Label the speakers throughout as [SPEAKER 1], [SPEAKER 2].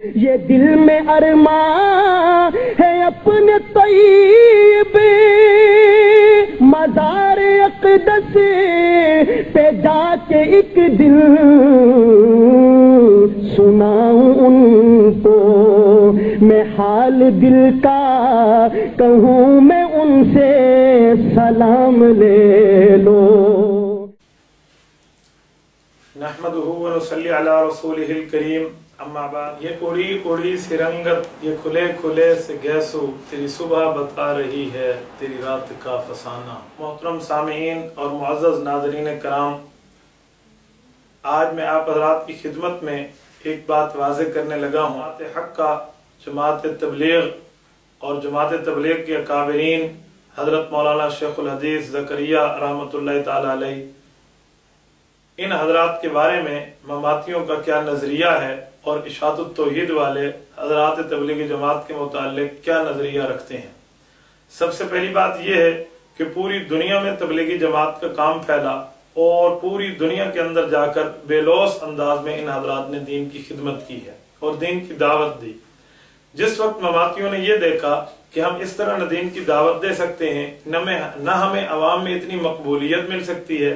[SPEAKER 1] یہ دل میں ارمان ہے اپنے طیب مزار اقدس پہ جا کے ایک دل سناؤں ان کو میں حال دل کا کہوں میں ان سے سلام لے لو.
[SPEAKER 2] نحمدہ و نصلی علی رسولہ الکریم. اما بعد. یہ اڑی اڑی سی رنگت یہ کھلے کھلے سے گیسو تیری صبح بتا رہی ہے تیری رات کا فسانہ. محترم سامعین اور معزز ناظرین کرام، آج میں آپ حضرات کی خدمت میں ایک بات واضح کرنے لگا ہوں. جماعت حق کا، جماعت تبلیغ اور جماعت تبلیغ کے اکابرین حضرت مولانا شیخ الحدیث زکریا رحمۃ اللہ تعالی علیہ، ان حضرات کے بارے میں مماتیوں کا کیا نظریہ ہے اور اشاعت التوحید والے حضرات تبلیغی جماعت کے متعلق کیا نظریہ رکھتے ہیں. سب سے پہلی بات یہ ہے کہ پوری دنیا میں تبلیغی جماعت کا کام پھیلا اور پوری دنیا کے اندر جا کر بے لوث انداز میں ان حضرات نے دین کی خدمت کی ہے اور دین کی دعوت دی. جس وقت مماتیوں نے یہ دیکھا کہ ہم اس طرح نہ دین کی دعوت دے سکتے ہیں نہ ہمیں عوام میں اتنی مقبولیت مل سکتی ہے،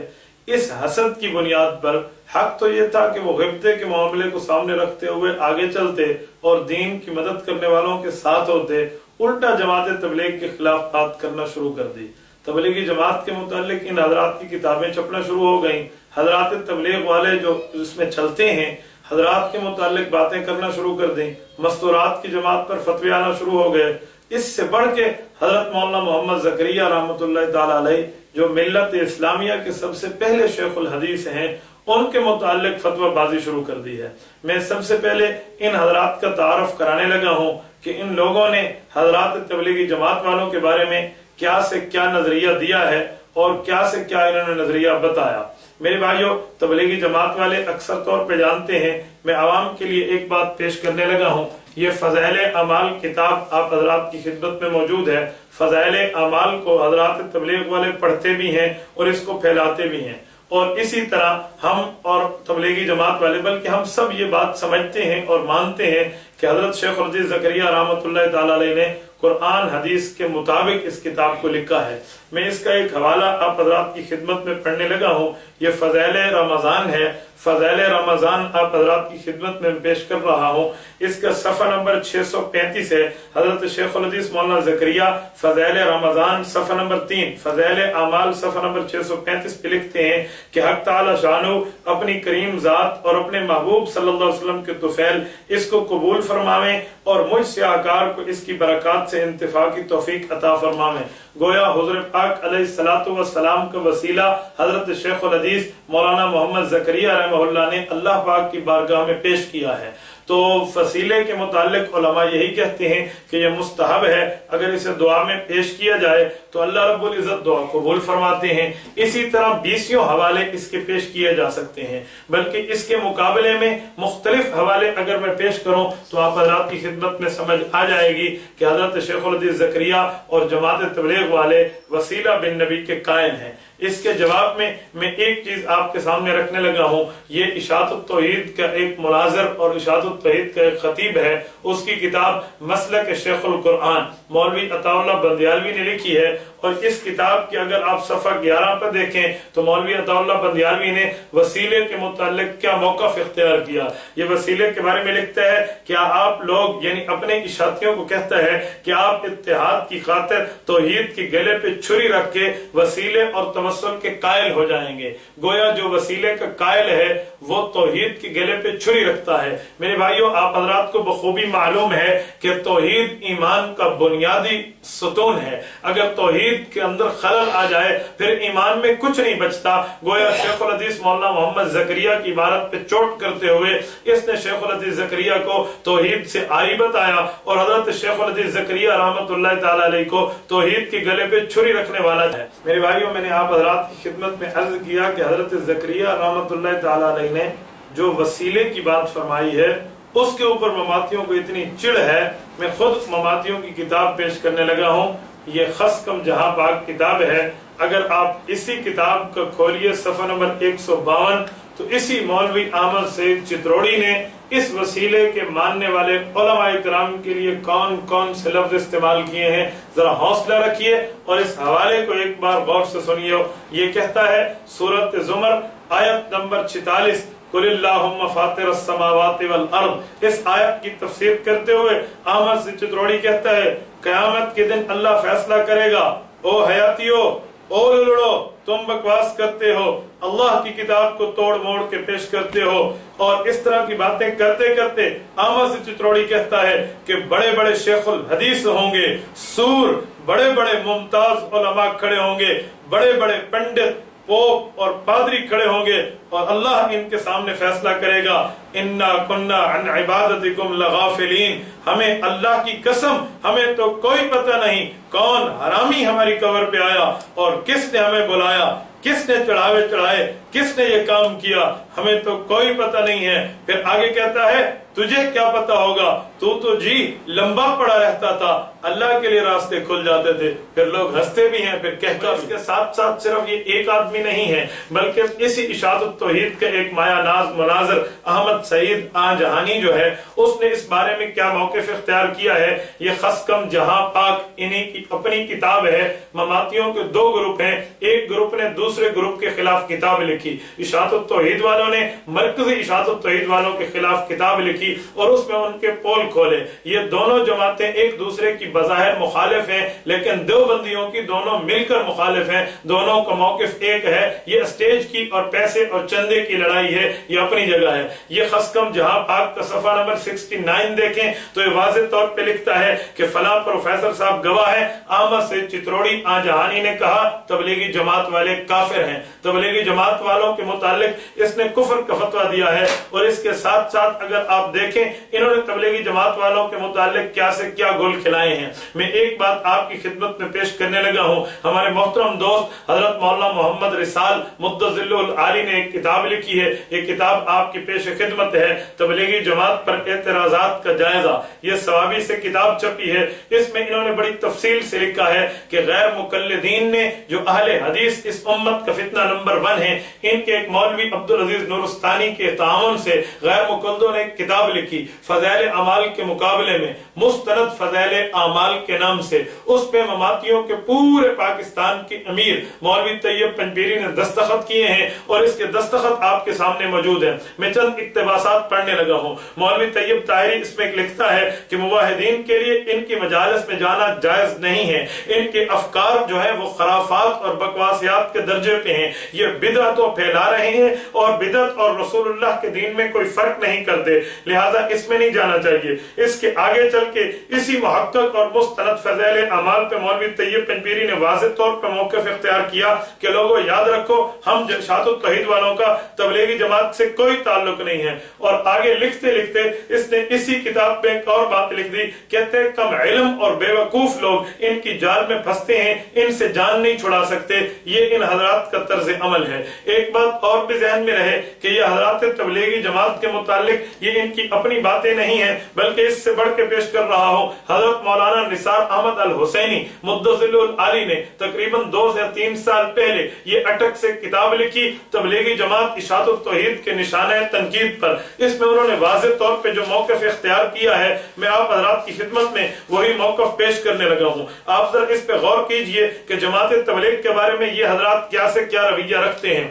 [SPEAKER 2] اس حسد کی بنیاد پر حق تو یہ تھا کہ وہ غبطے کے معاملے کو سامنے رکھتے ہوئے آگے چلتے اور دین کی مدد کرنے والوں کے ساتھ ہوتے، الٹا جماعت تبلیغ کے خلاف بات کرنا شروع کر دی. تبلیغی جماعت کے متعلق ان حضرات کی کتابیں چھپنا شروع ہو گئیں. حضرات تبلیغ والے جو اس میں چلتے ہیں حضرات کے متعلق باتیں کرنا شروع کر دیں. مستورات کی جماعت پر فتوی آنا شروع ہو گئے. اس سے بڑھ کے حضرت مولانا محمد زکریا رحمۃ اللہ تعالی علیہ جو ملت اسلامیہ کے سب سے پہلے شیخ الحدیث ہیں، ان کے متعلق فتوی بازی شروع کر دی ہے. میں سب سے پہلے ان حضرات کا تعارف کرانے لگا ہوں کہ ان لوگوں نے حضرات تبلیغی جماعت والوں کے بارے میں کیا سے کیا نظریہ دیا ہے اور کیا سے کیا انہوں نے نظریہ بتایا. میرے بھائیوں، تبلیغی جماعت والے اکثر طور پہ جانتے ہیں، میں عوام کے لیے ایک بات پیش کرنے لگا ہوں. یہ فضائل اعمال کتاب آپ حضرات کی خدمت میں موجود ہے. فضائل اعمال کو حضرات تبلیغ والے پڑھتے بھی ہیں اور اس کو پھیلاتے بھی ہیں، اور اسی طرح ہم اور تبلیغی جماعت والے بلکہ ہم سب یہ بات سمجھتے ہیں اور مانتے ہیں کہ حضرت شیخ الحدیث زکریا رحمۃ اللہ تعالی علیہ نے قرآن حدیث کے مطابق اس کتاب کو لکھا ہے. میں اس کا ایک حوالہ آپ حضرات کی خدمت میں پڑھنے لگا ہوں. یہ فضائل رمضان ہے. فضائل رمضان آپ حضرات کی خدمت میں پیش کر رہا ہوں. اس کا صفحہ نمبر 635 ہے. حضرت شیخ الحدیث مولانا زکریا فضائل رمضان صفحہ نمبر 3 فضائل اعمال صفحہ نمبر 635 پہ لکھتے ہیں کہ حق تعالی شانو اپنی کریم ذات اور اپنے محبوب صلی اللہ علیہ وسلم کے طفیل اس کو قبول فرماویں اور مجھ سیاہکار کو اس کی برکات سے انتفاع کی توفیق عطا فرماویں. گویا حضور پاک علیہ الصلوۃ والسلام کا وسیلہ حضرت شیخ الحدیث مولانا محمد زکریا رحمہ اللہ نے اللہ پاک کی بارگاہ میں پیش کیا ہے. تو وسیلے کے متعلق علماء یہی کہتے ہیں کہ یہ مستحب ہے، اگر اسے دعا میں پیش کیا جائے تو اللہ رب العزت دعا قبول فرماتے ہیں. اسی طرح 20 حوالے اس کے پیش کیے جا سکتے ہیں، بلکہ اس کے مقابلے میں مختلف حوالے اگر میں پیش کروں تو آپ حضرات کی خدمت میں سمجھ آ جائے گی کہ حضرت شیخ الحدیث زکریا اور جماعت تبلیغ والے وسیلہ بن نبی کے قائل ہیں. اس کے جواب میں ایک چیز آپ کے سامنے رکھنے لگا ہوں. یہ اشاعت التوحید کا ایک مناظر اور اشاعت التوحید کا ایک خطیب ہے، اس کی کتاب مسلک شیخ القرآن مولوی عطا اللہ بندیالوی نے لکھی ہے. اور اس کتاب کی اگر آپ صفحہ 11 پر دیکھیں تو مولوی عطا اللہ بندیالوی نے وسیلے کے متعلق کیا موقف اختیار کیا. یہ وسیلے کے بارے میں لکھتا ہے کہ آپ لوگ یعنی اپنے اشاعتیوں کو کہتا ہے کہ آپ اتحاد کی خاطر توحید کی گلے پہ چھری رکھ کے وسیلے اور توسل کے قائل ہو جائیں گے. گویا جو وسیلے کا قائل ہے وہ توحید کی گلے پہ چھری رکھتا ہے. میرے بھائیوں، آپ حضرات کو بخوبی معلوم ہے کہ توحید ایمان کا بنیادی ستون ہے. اگر توحید کے اندر خلل آ جائے پھر ایمان میں کچھ نہیں بچتا. گویا شیخ الحدیث مولانا محمد زکریا کی عبارت پہ چوٹ کرتے ہوئے اس نے شیخ الحدیث زکریا کو توحید سے آری بتایا اور حضرت شیخ الحدیث زکریا رحمۃ اللہ تعالی علیہ کو توحید کی گلے پہ چھری رکھنے والا ہے. میرے بھائیوں، میں نے آپ حضرات کی خدمت میں عرض کیا کہ حضرت زکریا رحمۃ اللہ تعالی علیہ نے جو وسیلے کی بات فرمائی ہے اس کے اوپر مماتیوں کو اتنی چڑ ہے. میں خود مماتیوں کی کتاب پیش کرنے لگا ہوں. یہ خس کم جہاں پاک کتاب ہے. اگر آپ اسی کتاب کو کھولیے صفحہ نمبر 152 تو اسی مولوی احمد سید چتروڑی نے اس وسیلے کے ماننے والے علماء کرام کے لیے کون کون سے لفظ استعمال کیے ہیں ذرا حوصلہ رکھیے اور اس حوالے کو ایک بار غور سے سنیے۔ یہ کہتا ہے سورۃ زمر آیت نمبر 46، قل اللہم فاطر السماوات والارض۔ اس آیت کی تفسیر کرتے ہوئے احمد سے چتروڑی کہتا ہے قیامت کے دن اللہ فیصلہ کرے گا، او حیاتیو، او للڑو، تم بکواس کرتے ہو، اللہ کی کتاب کو توڑ موڑ کے پیش کرتے ہو، اور اس طرح کی باتیں کرتے کرتے احمد سے چتروڑی کہتا ہے کہ بڑے بڑے شیخ الحدیث ہوں گے، سور بڑے بڑے ممتاز علماء کھڑے ہوں گے، بڑے بڑے پنڈت، پوپ اور پادری کھڑے ہوں گے، اور اللہ ان کے سامنے فیصلہ کرے گا انا کنا عن عبادتکم لغافلین، ہمیں اللہ کی قسم ہمیں تو کوئی پتہ نہیں کون حرامی ہماری قبر پہ آیا اور کس نے ہمیں بلایا، کس نے چڑھاوے چڑھائے، کس نے یہ کام کیا، ہمیں تو کوئی پتہ نہیں ہے۔ پھر آگے کہتا ہے تجھے کیا پتہ ہوگا، تو جی لمبا پڑا رہتا تھا، اللہ کے لیے راستے کھل جاتے تھے۔ پھر لوگ ہنستے بھی ہیں، پھر کہتا اس کے ساتھ ساتھ صرف یہ ایک آدمی نہیں ہے بلکہ اسی اشاعت التوحید کا ایک مایا ناز مناظر احمد سعید آن جہانی جو ہے، اس نے اس بارے میں کیا موقف اختیار کیا ہے۔ یہ خسکم جہاں پاک انہی کی اپنی کتاب ہے۔ مماتیوں کے دو گروپ ہیں، ایک گروپ نے دوسرے گروپ کے خلاف کتاب لکھی، اشاعت التوحید والوں نے مرکزی اشاعت التوحید والوں کے خلاف کتاب لکھی اور اس میں ان کے پول کھولے۔ یہ دونوں جماعتیں ایک دوسرے کی بظاہر مخالف ہیں، لیکن دیوبندیوں کی دونوں مل کر مخالف ہیں، دونوں کا موقف ایک ہے۔ یہ اسٹیج کی اور پیسے اور چندے کی لڑائی ہے، یہ اپنی جگہ ہے۔ یہ خسکم جہاں پاک کا صفحہ نمبر 69 دیکھیں تو یہ واضح طور پہ لکھتا ہے کہ فلاں پروفیسر صاحب گواہ ہیں، احمد سے چتروڑی آن جہانی نے کہا تبلیغی جماعت والے کافر ہیں۔ تبلیغی جماعت والوں کے متعلق اس نے کفر کا فتویٰ دیا ہے، اور اس کے ساتھ ساتھ اگر آپ دیکھیں انہوں نے تبلیغی جماعت والوں کے متعلق کیا سے کیا گل کھلائے ہیں۔ میں ایک بات آپ کی خدمت میں پیش کرنے لگا ہوں۔ ہمارے محترم دوست حضرت مولانا محمد رسال مدظل العالی نے ایک کتاب لکھی ہے، یہ کتاب آپ کی پیش خدمت ہے، تبلیغی جماعت پر اعتراضات کا جائزہ۔ یہ ثوابی سے کتاب چھپی ہے، اس میں انہوں نے بڑی تفصیل سے لکھا ہے کہ غیر مقلدین نے جو اہل حدیث اس امت کا فتنہ نمبر 1 ہے، ان کے ایک مولوی عبدالعزیز نورستانی کے تعاون سے غیر مقلدوں نے ایک کتاب لکھی فضائل اعمال کے مقابلے میں، مستند فضائل اعمال کے نام سے۔ اس پہ مماتیوں کے پورے پاکستان کے امیر مولوی طیب پنجبیری نے دستخط کیے ہیں، اور اس کے دستخط آپ کے سامنے موجود ہیں۔ میں چند اقتباسات پڑھنے لگا ہوں۔ مولوی طیب طاہری اس میں لکھتا ہے کہ موحدین کے لیے ان کی مجالس میں جانا جائز نہیں ہے، ان کے افکار جو ہے وہ خرافات اور بکواسیات کے درجے پہ ہیں، یہ بدعتوں پھیلا رہے ہیں اور بدعت اور رسول اللہ کے دین میں کوئی فرق نہیں کرتے، لہذا اس میں نہیں جانا چاہیے۔ اس کے آگے چل کے اسی محقق اور مستند فضائل اعمال پہ مولوی طیب پنجبیری نے واضح طور پر موقف اختیار کیا کہ لوگوں یاد رکھو ہم اشاعت التوحید والوں کا تبلیغی جماعت سے کوئی تعلق نہیں ہے۔ اور آگے لکھتے لکھتے اس نے اسی کتاب پہ ایک اور بات لکھ دی، کہتے ہیں کم علم اور بے وقوف لوگ ان کی جال میں پھنستے ہیں، ان سے جان نہیں چھڑا سکتے، یہ ان حضرات کا طرز عمل ہے۔ ایک بات اور بھی ذہن میں رہے کہ یہ حضرات تبلیغی جماعت کے متعلق یہ ان کی اپنی باتیں نہیں ہیں، بلکہ اس سے بڑھ کے پیش کر رہا ہوں۔ حضرت مولانا نثار احمد الحسینی مدظل العالی نے تقریباً 2 سے 3 سال پہلے یہ اٹک سے کتاب لکھی تبلیغی جماعت اشاعت التوحید کے نشانہ تنقید پر۔ اس میں انہوں نے واضح طور پہ جو موقف اختیار کیا ہے، میں آپ حضرات کی خدمت میں وہی موقف پیش کرنے لگا ہوں۔ آپ ذرا اس پہ غور کیجئے کہ جماعت تبلیغ کے بارے میں یہ حضرات کیا سے کیا رویہ رکھتے ہیں۔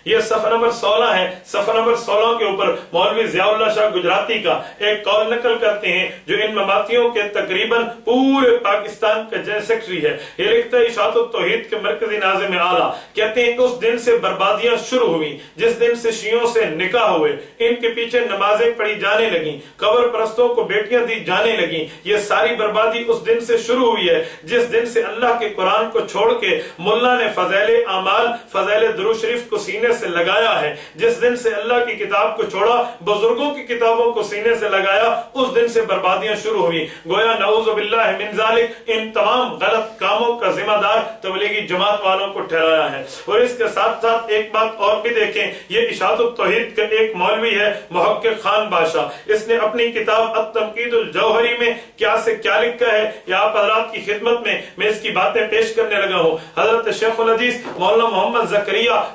[SPEAKER 2] یہ صفحہ نمبر 16 ہے، صفحہ نمبر 16 کے اوپر مولوی ضیاء اللہ شاہ گجراتی کا ایک قول نقل کرتے ہیں جو ان مماتیوں کے تقریباً پورے پاکستان کا جنرل سیکرٹری ہے۔ یہ لکھتا ہے اشاعت التوحید کے مرکزی ناظم اعلیٰ کہتے ہیں اس دن سے بربادیاں شروع ہوئیں جس دن سے شیعوں سے نکاح ہوئے، ان کے پیچھے نمازیں پڑھی جانے لگیں، قبر پرستوں کو بیٹیاں دی جانے لگیں۔ یہ ساری بربادی اس دن سے شروع ہوئی ہے جس دن سے اللہ کے قرآن کو چھوڑ کے ملا نے فضائل اعمال، فضائل درود شریف کو سینے سے لگایا ہے، جس دن سے اللہ کی کتاب کو چھوڑا، بزرگوں کی کتابوں کو سینے سے لگایا، اس دن سے بربادیاں شروع ہوئی۔ گویا نعوذ باللہ من ذالک ان تمام غلط کاموں کا ذمہ دار تبلیغی جماعت والوں کو ٹھہرایا ہے۔ اور اس کے ساتھ ساتھ ایک بات اور بھی دیکھیں، یہ اشاعت التوحید کا ایک مولوی ہے محقق خان بادشاہ، اس نے اپنی کتاب التنقید الجوہری میں کیا سے کیا لکھا ہے، یہ آپ حضرات کی خدمت میں اس کی باتیں پیش کرنے لگا ہوں۔ حضرت شیخ الحدیث مولانا محمد زکریا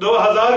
[SPEAKER 2] 2000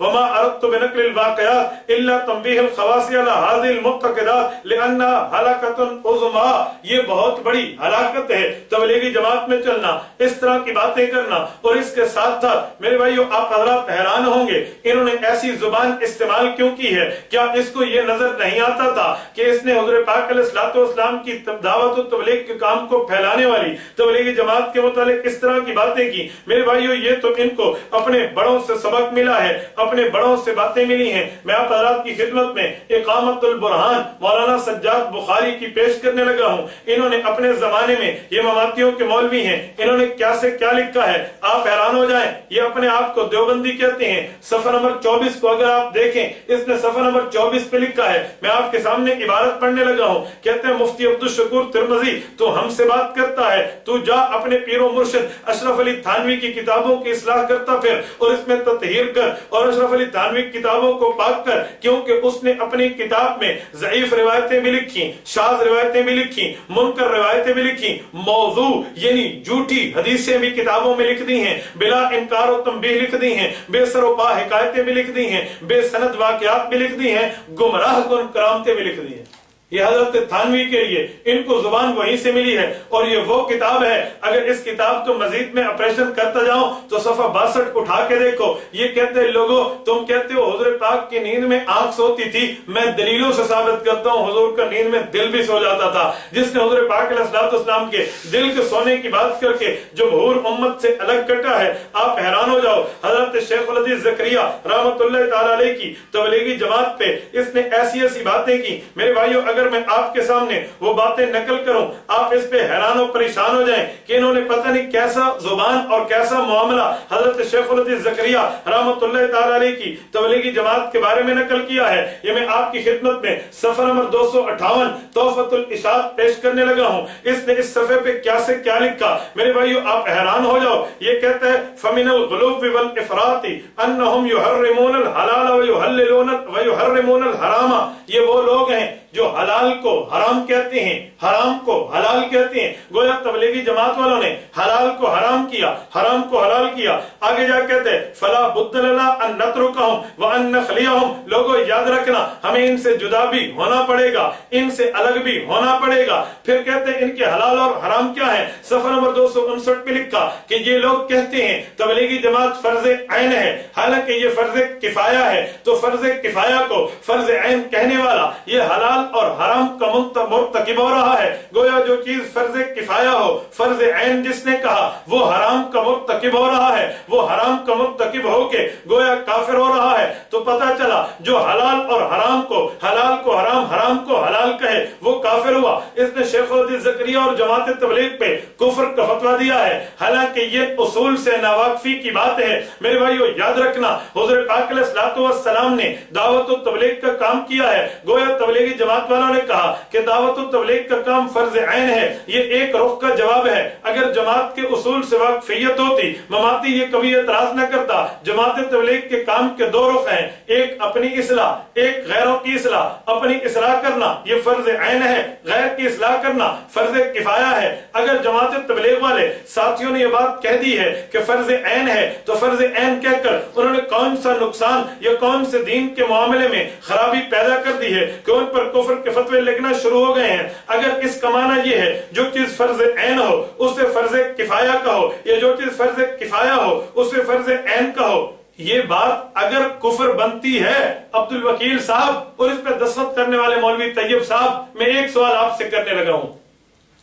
[SPEAKER 2] وما اردت بنقل الواقعات الا تنبیہ الخواص علی هذه المعتقدات لانها ہلاکۃ عظمی. یہ بہت بڑی ہلاکت ہے تبلیغی جماعت میں چلنا، اس طرح کی باتیں کرنا. اور اس کے ساتھ ساتھ میرے بھائیو آپ حضرات حیران ہوں گے انہوں نے ایسی زبان استعمال کیوں کی ہے. کیا اس کو یہ نظر نہیں آتا تھا کہ اس نے حضور پاک علیہ الصلوۃ والسلام کی دعوت و تبلیغ کے کام کو پھیلانے والی تبلیغی جماعت کے متعلق اس طرح کی باتیں کی؟ میرے بھائیو یہ تو ان کو اپنے بڑوں سے سبق ملا ہے، اپنے بڑوں سے باتیں ملی ہیں. میں آپ حضرات کی خدمت میں اقامت البرہان مولانا سجاد بخاری کی پیش کرنے لگا ہوں. انہوں نے اپنے زمانے میں، یہ مماتیوں کے مولوی ہیں، انہوں نے کیا سے کیا لکھا ہے آپ حیران ہو جائیں. یہ اپنے آپ کو دیوبندی کہتے ہیں. صفحہ نمبر 24 کو اگر آپ دیکھیں، اس نے صفحہ نمبر 24 پہ لکھا ہے. میں آپ کے سامنے عبارت پڑھنے لگا ہوں. کہتے ہیں مفتی عبدالشکور ترمذی تو ہم سے بات کرتا ہے، تو جا اپنے پیر و مرشد اشرف علی تھانوی کی کتابوں کی اصلاح کرتا پھر اور اس میں تطہیر کر اور اشرف علی تھانوی کی کتابوں کو پاک کر، کیونکہ اس نے اپنی کتاب میں ضعیف روایتیں بھی لکھی، شاذ روایتیں بھی لکھی، منکر روایتیں بھی لکھی، موضوع یعنی جھوٹی حدیثیں بھی کتابوں میں لکھ دی ہیں، بلا انکار و تنبیہ لکھ دی ہیں، بے سر و پا حکایتیں بھی لکھ دی ہیں، بے سند واقعات بھی لکھ دی ہیں، گمراہ کن کرامتیں بھی لکھ دی ہیں. یہ حضرت تھانوی کے لیے ان کو زبان وہیں سے ملی ہے. اور یہ وہ کتاب ہے، اگر اس کتاب کو مزید میں آپریشن کرتا جاؤں تو صفحہ 62 اٹھا کے دیکھو. یہ کہتے ہیں لوگوں تم کہتے ہو حضور پاک کی نیند میں آنکھ سوتی تھی، میں دلیلوں سے ثابت کرتا ہوں حضور کا نیند میں دل بھی سو جاتا تھا. جس نے حضور پاک علیہ الصلوۃ والسلام کے دل کے سونے کی بات کر کے جمہور امت سے الگ کٹا ہے، آپ حیران ہو جاؤ. حضرت شیخ الحدیث زکریا رحمۃ اللہ تعالی علیہ کی تبلیغی جماعت پہ اس نے ایسی ایسی باتیں کی. میرے بھائیو اگر میں آپ کے سامنے وہ باتیں نقل کروں آپ اس پہ حیران و پریشان ہو جائیں کہ انہوں نے پتہ نہیں کیسا زبان اور کیسا معاملہ حضرت شیخ الحدیث زکریا رحمۃ اللہ تعالی علیہ کی تبلیغی جماعت کے بارے میں نقل کیا ہے. یہ میں آپ کی خدمت میں صفحہ نمبر 258 تحفۃ الاشاعت پیش کرنے لگا ہوں. اس نے اس صفحے پہ کیا سے کیا لکھا میرے بھائیو آپ حیران ہو جاؤ. یہ کہتا ہے فمن الغلو والافراط انہم یحرمون الحلال ویحرمون الحرام. یہ وہ لوگ ہیں جو حلال کو حرام کہتے ہیں، حرام کو حلال کہتے ہیں. گویا تبلیغی جماعت والوں نے حلال کو حرام کیا، حرام کو حلال کیا. آگے جا کہتے ہیں فلا بد لنا ان نترکہم وان نخلیہم. لوگوں یاد رکھنا ہمیں ان سے جدا بھی ہونا پڑے گا، ان سے الگ بھی ہونا پڑے گا. پھر کہتے ہیں ان کے حلال اور حرام کیا ہے. صفحہ نمبر 259 پہ لکھا کہ یہ لوگ کہتے ہیں تبلیغی جماعت فرض عین ہے، حالانکہ یہ فرض کفایہ ہے. تو فرض کفایہ کو فرض عین کہنے والا یہ حلال اور حرام کا مرتکب ہو رہا ہے. گویا جو چیز فرض کفایہ ہو، فرض عین جس نے کہا وہ حرام کا مرتکب ہو رہا ہے، وہ حرام کا مرتکب ہو کے گویا کافر ہو رہا ہے. تو پتہ چلا جو حلال اور حرام کو، حلال کو حرام، حرام کو حلال کہے وہ کافر ہوا. اس نے شیخ الحدیث زکریا اور جماعت تبلیغ پہ کفر کا فتویٰ دیا ہے، حالانکہ یہ اصول سے ناواقفی کی بات ہے. میرے بھائیو یاد رکھنا حضور پاک علیہ الصلوۃ والسلام نے دعوت و تبلیغ کا کام کیا ہے. گویا تبلیغی جماعت والوں نے کہا کہ دعوت و تبلیغ کا کام فرض عین ہے. یہ ایک رخ کا جواب ہے. اگر جماعت کے اصول سے واقفیت ہوتی مماتی یہ کبھی اعتراض نہ کرتا. جماعت تبلیغ کے کام کے دو رخ ہیں، ایک اپنی اصلاح، ایک غیروں کی اصلاح. اپنی اصلاح کرنا یہ فرض عین ہے، غیر کی اصلاح کرنا فرض کفایہ ہے. اگر جماعت تبلیغ والے ساتھیوں نے یہ بات کہہ دی ہے کہ فرض عین ہے تو فرض عین کہہ کر انہوں نے کون سا نقصان یا کون سے دین کے معاملے میں خرابی پیدا کر دی ہے کہ ان پر کفر کے فتوے لکھنا شروع ہو گئے ہیں. اگر اس کا معنی یہ ہے جو چیز فرض عین ہو اسے فرض کفایہ کہو، یا جو چیز فرض کفایہ ہو اسے فرض عین کہو، یہ بات اگر کفر بنتی ہے عبد الوکیل صاحب اور اس پہ دستخط کرنے والے مولوی طیب صاحب، میں ایک سوال آپ سے کرنے لگا ہوں.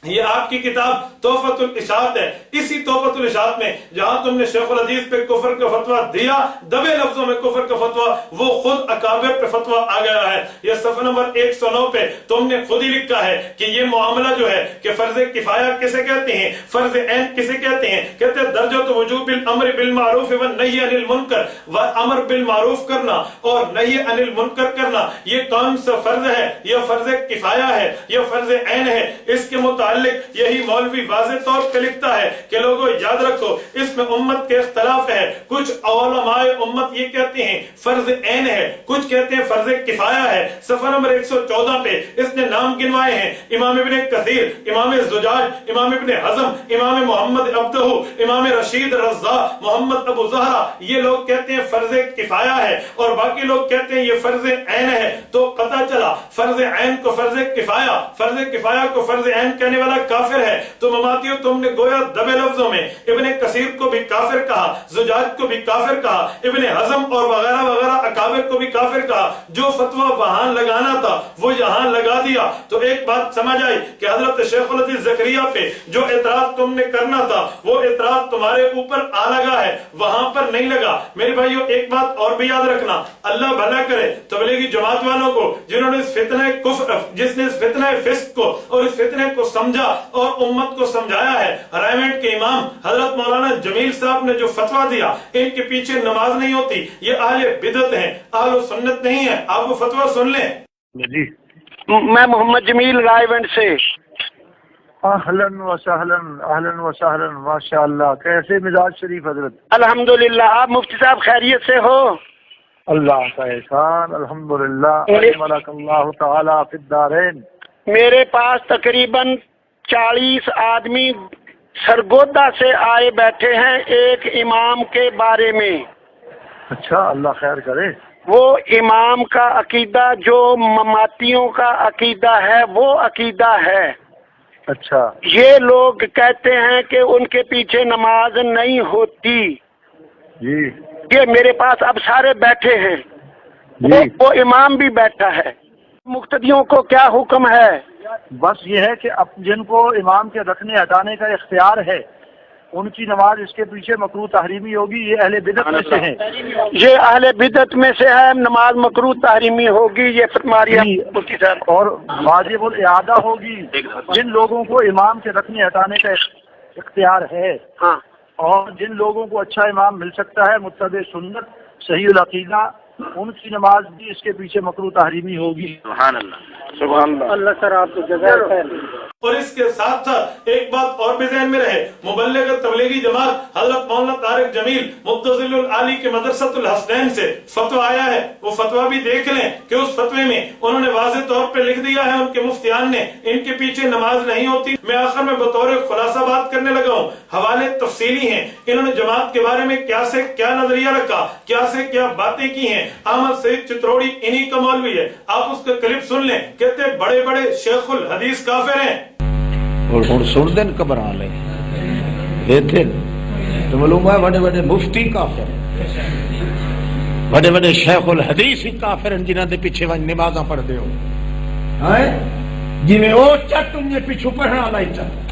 [SPEAKER 2] یہ آپ کی کتاب تحفۃ الاشاعت ہے. اسی تحفۃ الاشاعت میں جہاں تم نے شیخ الحدیث پہ کفر کا فتویٰ دیا، دبے لفظوں میں کفر کا فتویٰ، وہ خود اکابر پہ فتویٰ آ گیا ہے. یہ صفحہ نمبر 109 پہ تم نے خود ہی لکھا ہے کہ یہ معاملہ جو ہے کہ فرض کفایہ کسے کہتے ہیں، فرض عین کسے کہتے ہیں. کہتے ہیں درجۃ وجوب الامر بالمعروف والنہی عن المنکر. امر بالمعروف کرنا اور نہی عن المنکر کرنا یہ کون سا فرض ہے؟ یہ فرض کفایہ ہے، یہ فرض عین ہے. اس کے متعلق متعلق یہی مولوی واضح طور پہ لکھتا ہے کہ لوگوں یاد رکھو اس میں امت کے اختلاف ہے. کچھ علماء امت یہ کہتے ہیں فرض عین ہے, کچھ کہتے ہیں فرض کفایہ ہے. صفحہ نمبر 114 پہ اس نے نام گنوائے ہیں امام ابن کثیر, امام زجاج, امام ابن حزم, امام محمد عبدہ, امام رشید رضا, محمد ابو زہرا. یہ لوگ کہتے ہیں فرض کفایہ ہے اور باقی لوگ کہتے ہیں یہ فرض عین ہے. تو پتہ چلا فرض عین کو فرض کفایہ, فرض کفایہ کو فرض عین کہنے والا کافر ہے. تو مماتیو تم نے گویا دبے لفظوں میں ابن کثیر کو بھی کافر کہا, زجاج کو بھی کافر کہا, ابن حزم اور وغیرہ وغیرہ اکابر کو بھی کافر کہا. جو فتویٰ وہاں لگانا تھا وہ یہاں لگا دیا. تو ایک بات سمجھ آئی کہ حضرت شیخ الحدیث زکریا پہ جو اعتراض تم نے کرنا تھا وہ اعتراض تمہارے اوپر آ لگا ہے, وہاں پر نہیں لگا. میرے بھائیو ایک بات اور بھی یاد رکھنا, اللہ بھلا کرے تبلیغی جماعت والوں کو جنہوں نے اس فتنہ کفر, جس نے اس فتنہ فسق کو اور اس فتنہ کو سمجھا اور امت کو سمجھایا ہے. رائمنڈ کے امام حضرت مولانا جمیل صاحب نے جو فتویٰ دیا ان کے پیچھے نماز نہیں ہوتی, یہ اہل بدعت ہیں, اہل سنت نہیں ہے. آپ وہ فتویٰ سن لیں.
[SPEAKER 3] جی میں محمد جمیل رائیونڈ سے.
[SPEAKER 4] اہلاً وسہلاً ماشاءاللہ. کیسے مزاج شریف حضرت؟
[SPEAKER 3] الحمدللہ. آپ مفتی صاحب خیریت سے ہو؟
[SPEAKER 4] اللہ کا احسان الحمدللہ. ملک اللہ تعالیٰ فی الدارین.
[SPEAKER 3] میرے پاس تقریباً 40 آدمی سرگودا سے آئے بیٹھے ہیں ایک امام کے بارے میں.
[SPEAKER 4] اچھا, اللہ خیر کرے.
[SPEAKER 3] وہ امام کا عقیدہ جو مماتیوں کا عقیدہ ہے وہ عقیدہ ہے.
[SPEAKER 4] اچھا,
[SPEAKER 3] یہ لوگ کہتے ہیں کہ ان کے پیچھے نماز نہیں ہوتی.
[SPEAKER 4] جی
[SPEAKER 3] یہ میرے پاس اب سارے بیٹھے ہیں,
[SPEAKER 4] جی.
[SPEAKER 3] وہ امام بھی بیٹھا ہے. مقتدیوں کو کیا حکم ہے؟
[SPEAKER 4] بس یہ ہے کہ اب جن کو امام کے رکھنے ہٹانے کا اختیار ہے ان کی نماز اس کے پیچھے مکروہ تحریمی ہوگی. یہ اہل بدعت میں سے ہیں.
[SPEAKER 3] یہ اہل بدعت میں سے ہے, نماز مکروہ تحریمی ہوگی. یہ فرمایا مفتی صاحب.
[SPEAKER 4] اور واجب الاعادہ ہوگی جن لوگوں کو امام کے رکھنے ہٹانے کا اختیار ہے.
[SPEAKER 3] ہاں,
[SPEAKER 4] اور جن لوگوں کو اچھا امام مل سکتا ہے متبع سنت صحیح العقیدہ, ان کی نماز بھی اس کے پیچھے مکروہ تحریمی ہوگی.
[SPEAKER 3] سبحان اللہ, سبحان اللہ. اللہ سر آپ کو جزائے خیر.
[SPEAKER 2] اور اس کے ساتھ ساتھ ایک بات اور بھی ذہن میں رہے, مبلغ تبلیغی جماعت حضرت مولانا طارق جمیل مبتذل العالی کے مدرسۃ الحسنین سے فتویٰ آیا ہے. وہ فتویٰ بھی دیکھ لیں کہ اس فتوے میں انہوں نے واضح طور پہ لکھ دیا ہے ان کے مفتیان نے ان کے پیچھے نماز نہیں ہوتی. میں آخر میں بطور خلاصہ بات کرنے لگا ہوں. حوالے تفصیلی ہیں, انہوں نے جماعت کے بارے میں کیا سے کیا نظریہ رکھا, کیا سے کیا باتیں کی ہیں. احمد سعید چتروڑی انہی کا مولوی ہے, آپ اس کا کلپ سن لیں. کہتے بڑے بڑے شیخ الحدیث کافر ہیں.
[SPEAKER 5] اور ہوں سن دین گھبرا لے اتنے تو معلوم ہے بڑے بڑے مفتی کافر بڑے بڑے شیخ الحدیث ہی کافر ہیں جنہاں دے پیچھے وہاں نمازاں پڑھ دے ہو جی میں او چٹ ان دے پیچھو پڑھنا لائی چٹ.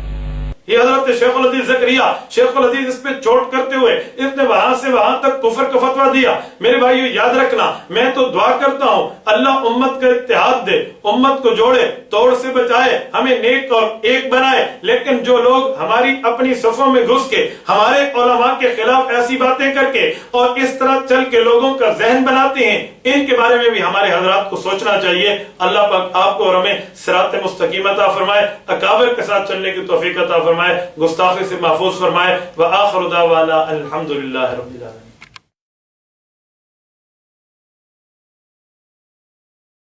[SPEAKER 2] یہ حضرت شیخ الحدیث زکریا شیخ الحدیث اس پہ چوٹ کرتے ہوئے اس نے وہاں سے وہاں تک کفر کا فتویٰ دیا. میرے بھائیو یاد رکھنا, میں تو دعا کرتا ہوں اللہ امت کا اتحاد دے, امت کو جوڑے, توڑ سے بچائے, ہمیں نیک اور ایک بنائے. لیکن جو لوگ ہماری اپنی صفوں میں گھس کے ہمارے علماء کے خلاف ایسی باتیں کر کے اور اس طرح چل کے لوگوں کا ذہن بناتے ہیں, ان کے بارے میں بھی ہمارے حضرات کو سوچنا چاہیے. اللہ پاک آپ کو اور ہمیں صراط مستقیم عطا فرمائے, اکابر کے ساتھ چلنے کی توفیق عطا فرمائے, گستاخی سے محفوظ فرمائے. وآخر دعوانا الحمدللہ رب العالمین.